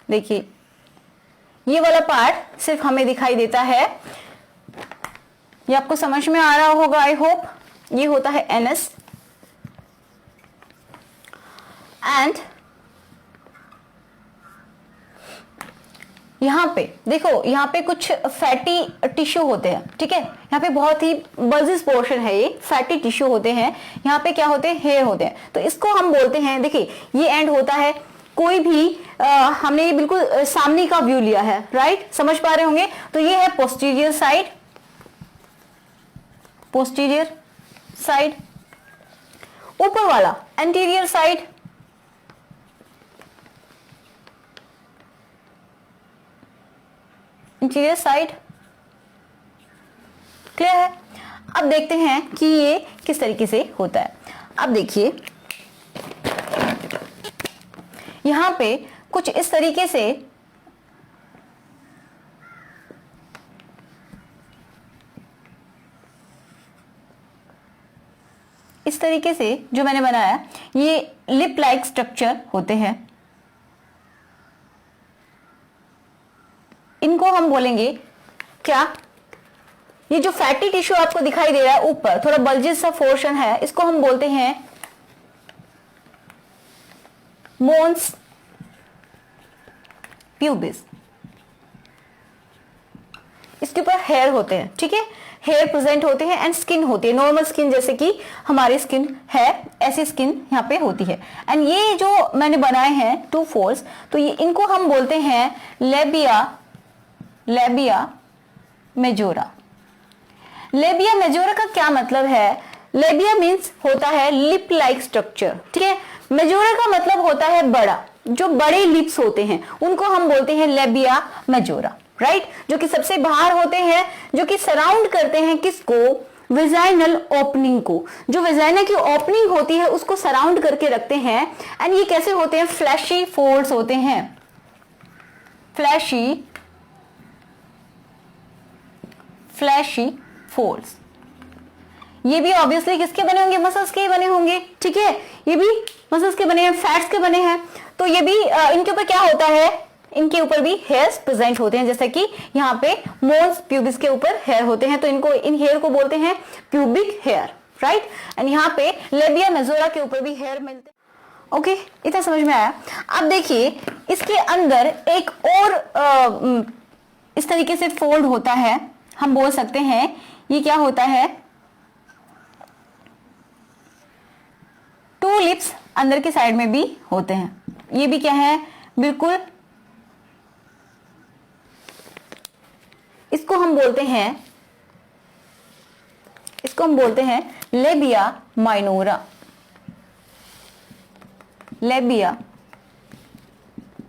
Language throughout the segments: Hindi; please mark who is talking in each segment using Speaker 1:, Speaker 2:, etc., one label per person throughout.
Speaker 1: देखिए ये वाला पार्ट सिर्फ हमें दिखाई देता है। ये आपको समझ में आ रहा होगा आई होप। ये होता है एनस एंड यहां पे देखो, यहां पे कुछ फैटी टिश्यू होते हैं, ठीक है। यहाँ पे बहुत ही बल्जिस पोर्शन है, ये फैटी टिश्यू होते हैं। यहाँ पे क्या होते हैं, हेयर होते हैं। तो इसको हम बोलते हैं, देखिए ये एंड होता है, कोई भी हमने ये बिल्कुल सामने का व्यू लिया है, राइट, समझ पा रहे होंगे। तो ये है पोस्टीरियर साइड, पोस्टीरियर साइड। ऊपर वाला anterior side, interior side. Clear है। अब देखते हैं कि ये किस तरीके से होता है। अब देखिए यहां पे कुछ इस तरीके से जो मैंने बनाया, ये लिप लाइक स्ट्रक्चर होते हैं। इनको हम बोलेंगे क्या, ये जो फैटी टिश्यू आपको दिखाई दे रहा है ऊपर, थोड़ा बल्जिस सा पोर्शन है, इसको हम बोलते हैं मोन्स प्यूबिस। इसके ऊपर हेयर होते हैं, ठीक है, हेयर प्रेजेंट होते हैं एंड स्किन होती है, नॉर्मल स्किन जैसे कि हमारी स्किन है, ऐसी स्किन यहाँ पे होती है। एंड ये जो मैंने बनाए हैं 2 फोल्ड्स, तो ये इनको हम बोलते हैं लेबिया मेजोरा। लेबिया मेजोरा का क्या मतलब है? लेबिया मीन्स होता है लिप लाइक स्ट्रक्चर, ठीक है। मेजोरा का मतलब होता है बड़ा, जो बड़े लिप्स होते हैं उनको हम बोलते हैं लेबिया मेजोरा, राइट, जो कि सबसे बाहर होते हैं, जो कि सराउंड करते हैं किसको, वेजाइनल ओपनिंग को। जो वेजाइना की ओपनिंग होती है उसको सराउंड करके रखते हैं। एंड ये कैसे होते हैं, फ्लैशी फोल्ड्स होते हैं, फ्लैशी फोल्ड्स। ये भी ऑब्वियसली किसके बने होंगे, मसल्स के ही बने होंगे, ठीक है। ये भी मसल्स के बने हैं, फैट्स के बने हैं। तो ये भी इनके ऊपर क्या होता है, इनके ऊपर भी हेयर्स प्रेजेंट होते हैं, जैसे कि यहाँ पे मोन्स प्यूबिस के ऊपर हेयर होते हैं, तो इनको, इन हेयर को बोलते हैं प्यूबिक हेयर, राइट। एंड यहाँ पे लेबिया मेजोरा के ऊपर भी हेयर मिलते हैं। ओके, इतना समझ में आया। अब देखिए इसके अंदर एक और इस तरीके से फोल्ड होता है, हम बोल सकते हैं ये क्या होता है, 2 लिप्स अंदर की साइड में भी होते हैं। ये भी क्या है, बिल्कुल इसको हम बोलते हैं labia minora. Labia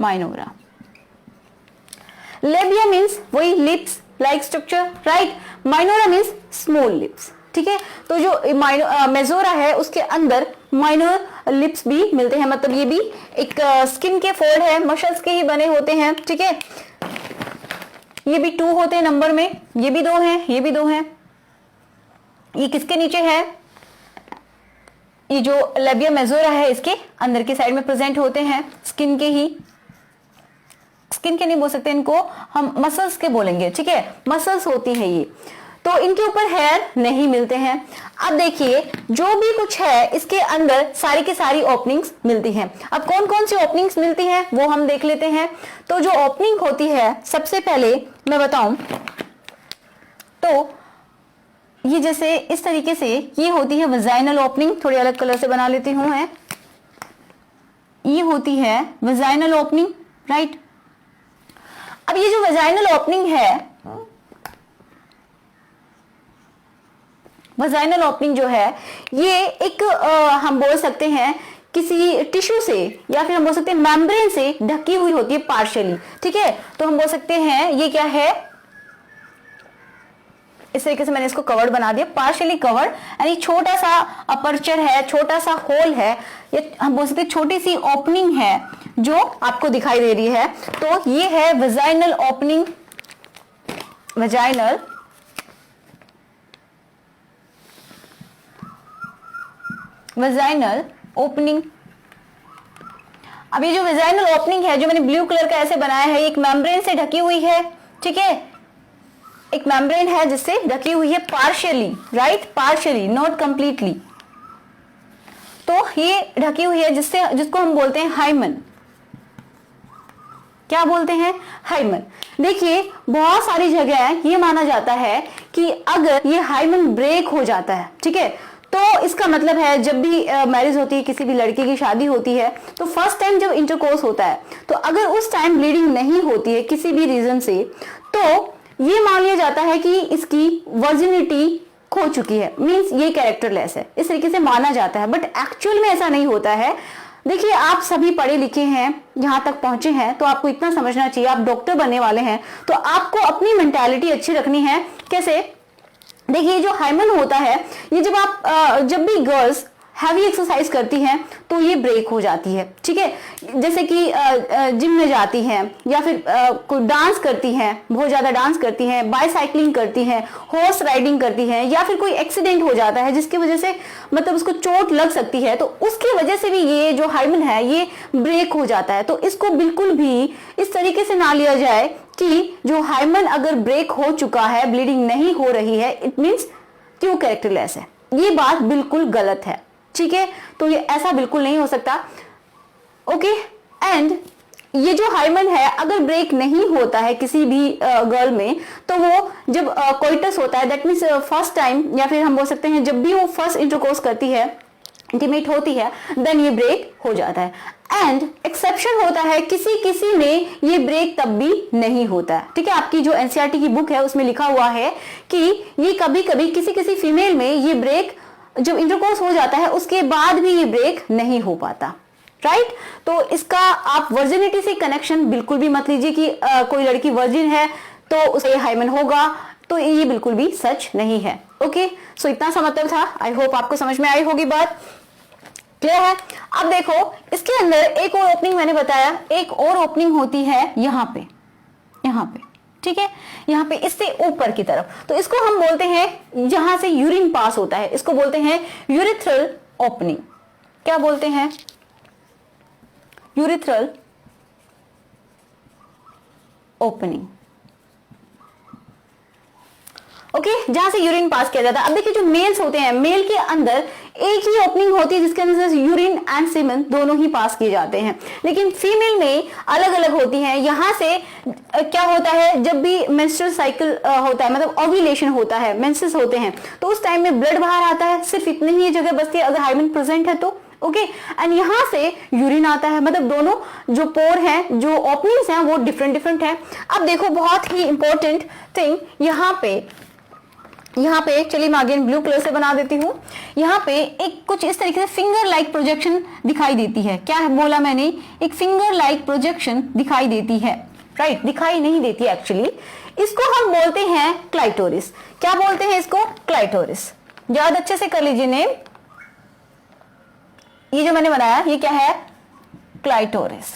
Speaker 1: minora, labia means वही lips like structure, right. Minora means small lips, ठीक है। तो जो मेजोरा है उसके अंदर माइनर लिप्स भी मिलते हैं, मतलब ये भी एक स्किन के फोल्ड है, मसल्स के ही बने होते हैं, ठीक है। ये भी 2 होते हैं नंबर में, ये भी 2 हैं, ये भी 2 हैं। ये किसके नीचे है, ये जो लेबिया मेजोरा है इसके अंदर की साइड में प्रेजेंट होते हैं, स्किन के ही, स्किन के नहीं बोल सकते इनको, हम मसल्स के बोलेंगे, ठीक है, मसल्स होती है ये। तो इनके ऊपर हेयर नहीं मिलते हैं। अब देखिए जो भी कुछ है इसके अंदर सारी की सारी ओपनिंग्स मिलती हैं। अब कौन कौन सी ओपनिंग्स मिलती हैं वो हम देख लेते हैं। तो जो ओपनिंग होती है, सबसे पहले मैं बताऊं तो ये जैसे इस तरीके से ये होती है वेजाइनल ओपनिंग, थोड़ी अलग कलर से बना लेती हूं मैं। ये होती है वेजाइनल ओपनिंग, राइट। अब ये जो वेजाइनल ओपनिंग है, वेजाइनल ओपनिंग जो है ये एक हम बोल सकते हैं किसी टिश्यू से या फिर हम बोल सकते हैं मेम्ब्रेन से ढकी हुई होती है पार्शियली, ठीक है। तो हम बोल सकते हैं ये क्या है, इस तरीके से मैंने इसको कवर्ड बना दिया, पार्शियली कवर्ड। यानी छोटा सा अपर्चर है, छोटा सा होल है, ये हम बोल सकते हैं छोटी सी ओपनिंग है जो आपको दिखाई दे रही है। तो ये है वेजाइनल ओपनिंग, वेजाइनल ओपनिंग। अब ये जो वेजाइनल ओपनिंग है जो मैंने ब्लू कलर का ऐसे बनाया है, एक मेम्ब्रेन से ढकी हुई है, ठीक है, एक मेम्ब्रेन है जिससे ढकी हुई है partially, right, partially, not completely. तो ये ढकी हुई है जिसको हम बोलते हैं हाइमन। क्या बोलते हैं? हाइमन। देखिए बहुत सारी जगह ये माना जाता है कि अगर ये हाइमन ब्रेक हो जाता है, ठीक है, तो इसका मतलब है जब भी मैरिज होती है, किसी भी लड़के की शादी होती है, तो फर्स्ट टाइम जब इंटरकोर्स होता है, तो अगर उस टाइम ब्लीडिंग नहीं होती है किसी भी रीजन से, तो ये मान लिया जाता है कि इसकी वर्जिनिटी खो चुकी है, मींस ये कैरेक्टरलेस है, इस तरीके से माना जाता है। बट एक्चुअल में ऐसा नहीं होता है। देखिए आप सभी पढ़े लिखे हैं, यहां तक पहुंचे हैं, तो आपको इतना समझना चाहिए, आप डॉक्टर बनने वाले हैं, तो आपको अपनी मेंटालिटी अच्छी रखनी है। कैसे? देखिए जो हाइमन होता है, ये जब भी गर्ल्स हैवी एक्सरसाइज करती हैं तो ये ब्रेक हो जाती है, ठीक है। जैसे कि जिम में जाती हैं या फिर कोई डांस करती हैं, बहुत ज्यादा डांस करती हैं, बाइसाइक्लिंग करती हैं, हॉर्स राइडिंग करती हैं, या फिर कोई एक्सीडेंट हो जाता है जिसकी वजह से मतलब उसको चोट लग सकती है, तो उसकी वजह से भी ये जो हाइमन है ये ब्रेक हो जाता है। तो इसको बिल्कुल भी इस तरीके से ना लिया जाए कि जो हाइमन अगर ब्रेक हो चुका है, ब्लीडिंग नहीं हो रही है, इट मीन्स कि वो कैरेक्टरलेस है। ये बात बिल्कुल गलत है, ठीक है। तो ये ऐसा बिल्कुल नहीं हो सकता, ओके। एंड ये जो हाइमन है अगर ब्रेक नहीं होता है किसी भी गर्ल में, तो वो जब कोइटस होता है, दैट मीन्स फर्स्ट टाइम, या फिर हम बोल सकते हैं जब भी वो फर्स्ट इंटरकोर्स करती है, इंटीमेट होती है, देन ये ब्रेक हो जाता है। एंड एक्सेप्शन होता है, किसी में ये ब्रेक तब भी नहीं होता है, ठीक है। आपकी जो एनसीईआरटी की बुक है उसमें लिखा हुआ है कि ये कभी कभी किसी फीमेल में ये ब्रेक जब इंटरकोर्स हो जाता है उसके बाद भी ये ब्रेक नहीं हो पाता, राइट। तो इसका आप वर्जिनिटी से कनेक्शन बिल्कुल भी मत लीजिए कि कोई लड़की वर्जिन है तो उसे हाइमन होगा, तो ये बिल्कुल भी सच नहीं है, ओके। सो इतना सा मतलब था, आई होप आपको समझ में आई होगी बात, क्लियर है। अब देखो इसके अंदर एक और ओपनिंग मैंने बताया, एक और ओपनिंग होती है यहाँ पे, ठीक है, यहाँ पे इससे ऊपर की तरफ, तो इसको हम बोलते हैं, जहां से यूरिन पास होता है, इसको बोलते हैं यूरिथ्रल ओपनिंग। क्या बोलते हैं? यूरिथ्रल ओपनिंग, ओके, जहां से यूरिन पास किया जाता है। अब देखिए जो मेल्स होते हैं, मेल के अंदर एक ही ओपनिंग होती है जिसके अंदर से यूरिन एंड सीमेन दोनों ही पास किए जाते हैं, लेकिन फीमेल में अलग अलग होती हैं। यहां से क्या होता है, जब भी मेंस्ट्रुअल साइकिल होता है, मतलब ओव्यूलेशन होता है, मेंसेस होते हैं, तो उस टाइम में ब्लड बाहर आता है, सिर्फ इतनी ही जगह बचती है अगर हाइमन प्रेजेंट है तो, ओके। एंड यहां से यूरिन आता है, मतलब दोनों जो पोर हैं, जो ओपनिंग्स हैं, वो डिफरेंट है। अब देखो बहुत ही इंपॉर्टेंट थिंग यहाँ पे चलिए मैं अगेन ब्लू कलर से बना देती हूँ। यहाँ पे एक कुछ इस तरीके से फिंगर लाइक प्रोजेक्शन दिखाई देती है। क्या है बोला मैंने? एक फिंगर लाइक प्रोजेक्शन दिखाई देती है, राइट, दिखाई नहीं देती एक्चुअली। इसको हम बोलते हैं क्लाइटोरिस। क्या बोलते हैं इसको? क्लाइटोरिस। याद अच्छे से कर लीजिए नेम। ये जो मैंने बनाया ये क्या है? क्लाइटोरिस।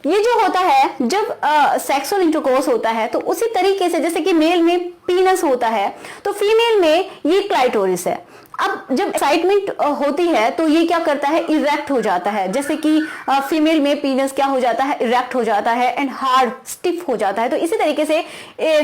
Speaker 1: ये जो होता है जब सेक्सुअल इंटरकोर्स होता है, तो उसी तरीके से जैसे कि मेल में पीनस होता है, तो फीमेल में ये क्लाइटोरिस है। अब जब एक्साइटमेंट होती है तो ये क्या करता है? इरेक्ट हो जाता है। जैसे कि फीमेल में पीनस क्या हो जाता है? इरेक्ट हो जाता है एंड हार्ड स्टिफ हो जाता है। तो इसी तरीके से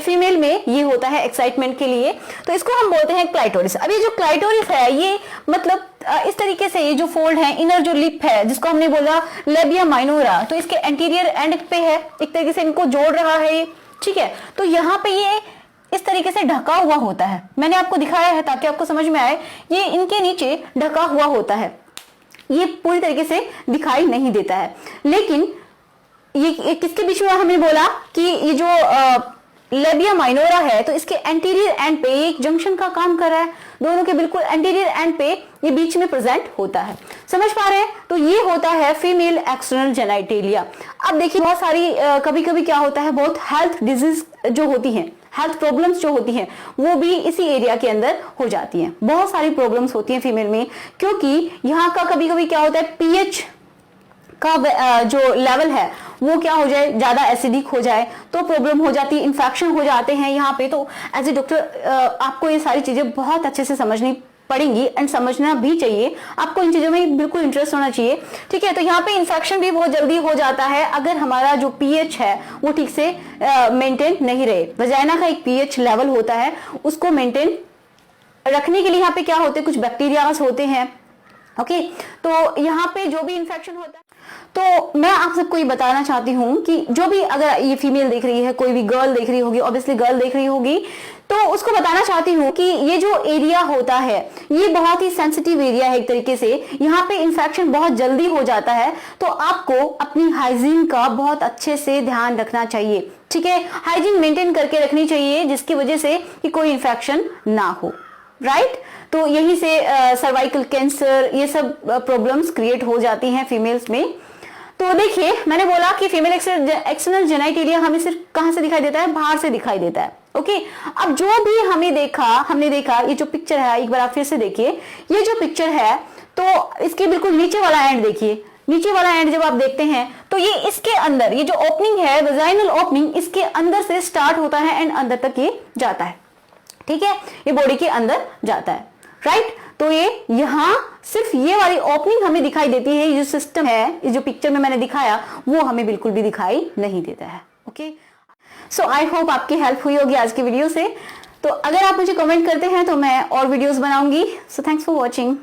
Speaker 1: फीमेल में ये होता है एक्साइटमेंट के लिए, तो इसको हम बोलते हैं क्लाइटोरिस। अब ये जो क्लाइटोरिस है ये मतलब इस तरीके से ये जो फोल्ड है, इनर जो लिप है जिसको हमने बोला लेबिया माइनोरा, तो इसके एंटीरियर एंड पे है, एक तरीके से इनको जोड़ रहा है, ठीक है। तो यहाँ पे ये इस तरीके से ढका हुआ होता है, मैंने आपको दिखाया है ताकि आपको समझ में आए। ये इनके नीचे ढका हुआ होता है, ये पूरी तरीके से दिखाई नहीं देता है। लेकिन ये किसके बीच में हमने बोला कि ये जो लेबिया माइनोरा है, तो इसके एंटीरियर एंड पे एक जंक्शन का काम कर रहा है, दोनों के बिल्कुल एंटीरियर एंड पे ये बीच में प्रेजेंट होता है। समझ पा रहे हैं? तो ये होता है फीमेल एक्सटर्नल जेनिटलिया। अब देखिए बहुत सारी कभी कभी क्या होता है, बहुत हेल्थ डिजीज जो होती हैं, हेल्थ प्रॉब्लम्स जो होती हैं, वो भी इसी एरिया के अंदर हो जाती हैं। बहुत सारी प्रॉब्लम्स होती हैं फीमेल में, क्योंकि यहाँ का कभी कभी क्या होता है, का जो लेवल है वो क्या हो जाए, ज्यादा एसिडिक हो जाए तो प्रॉब्लम हो जाती है, इन्फेक्शन हो जाते हैं यहाँ पे। तो एज ए डॉक्टर आपको ये सारी चीजें बहुत अच्छे से समझनी पड़ेंगी एंड समझना भी चाहिए, आपको इन चीजों में बिल्कुल इंटरेस्ट होना चाहिए, ठीक है। तो यहाँ पे इन्फेक्शन भी बहुत जल्दी हो जाता है अगर हमारा जो पीएच है वो ठीक से मेंटेन नहीं रहे। वजाइना का एक पीएच लेवल होता है, उसको मेंटेन रखने के लिए यहाँ पे क्या होते हैं, कुछ बैक्टीरियाज होते हैं, ओके। तो यहाँ पे जो भी इंफेक्शन होता है, तो मैं आप सबको ये बताना चाहती हूँ कि जो भी अगर ये फीमेल देख रही है, कोई भी गर्ल देख रही होगी, ऑब्वियसली गर्ल देख रही होगी, तो उसको बताना चाहती हूँ कि ये जो एरिया होता है ये बहुत ही सेंसिटिव एरिया है एक तरीके से, यहाँ पे इन्फेक्शन बहुत जल्दी हो जाता है। तो आपको अपनी हाइजीन का बहुत अच्छे से ध्यान रखना चाहिए, ठीक है। हाइजीन मेंटेन करके रखनी चाहिए जिसकी वजह से कि कोई इन्फेक्शन ना हो, राइट। तो यही से सर्वाइकल कैंसर ये सब प्रॉब्लम्स क्रिएट हो जाती हैं फीमेल्स में। तो देखिए मैंने बोला कि फीमेल एक्सटर्नल जेनिटलिया हमें सिर्फ कहां से दिखाई देता है, बाहर से दिखाई देता है, ओके। अब जो भी हमने देखा ये जो पिक्चर है, एक बार आप फिर से देखिए, ये जो पिक्चर है तो इसके बिल्कुल नीचे वाला एंड देखिए, नीचे वाला एंड जब आप देखते हैं तो ये इसके अंदर, ये जो ओपनिंग है वेजाइनल ओपनिंग, इसके अंदर से स्टार्ट होता है एंड अंदर तक ये जाता है, ठीक है, ये बॉडी के अंदर जाता है, राइट। तो ये यहां सिर्फ ये वाली ओपनिंग हमें दिखाई देती है, ये जो सिस्टम है, ये जो पिक्चर में मैंने दिखाया वो हमें बिल्कुल भी दिखाई नहीं देता है, ओके। सो आई होप आपकी हेल्प हुई होगी आज की वीडियो से। तो अगर आप मुझे कमेंट करते हैं तो मैं और वीडियोस बनाऊंगी। So thanks for watching.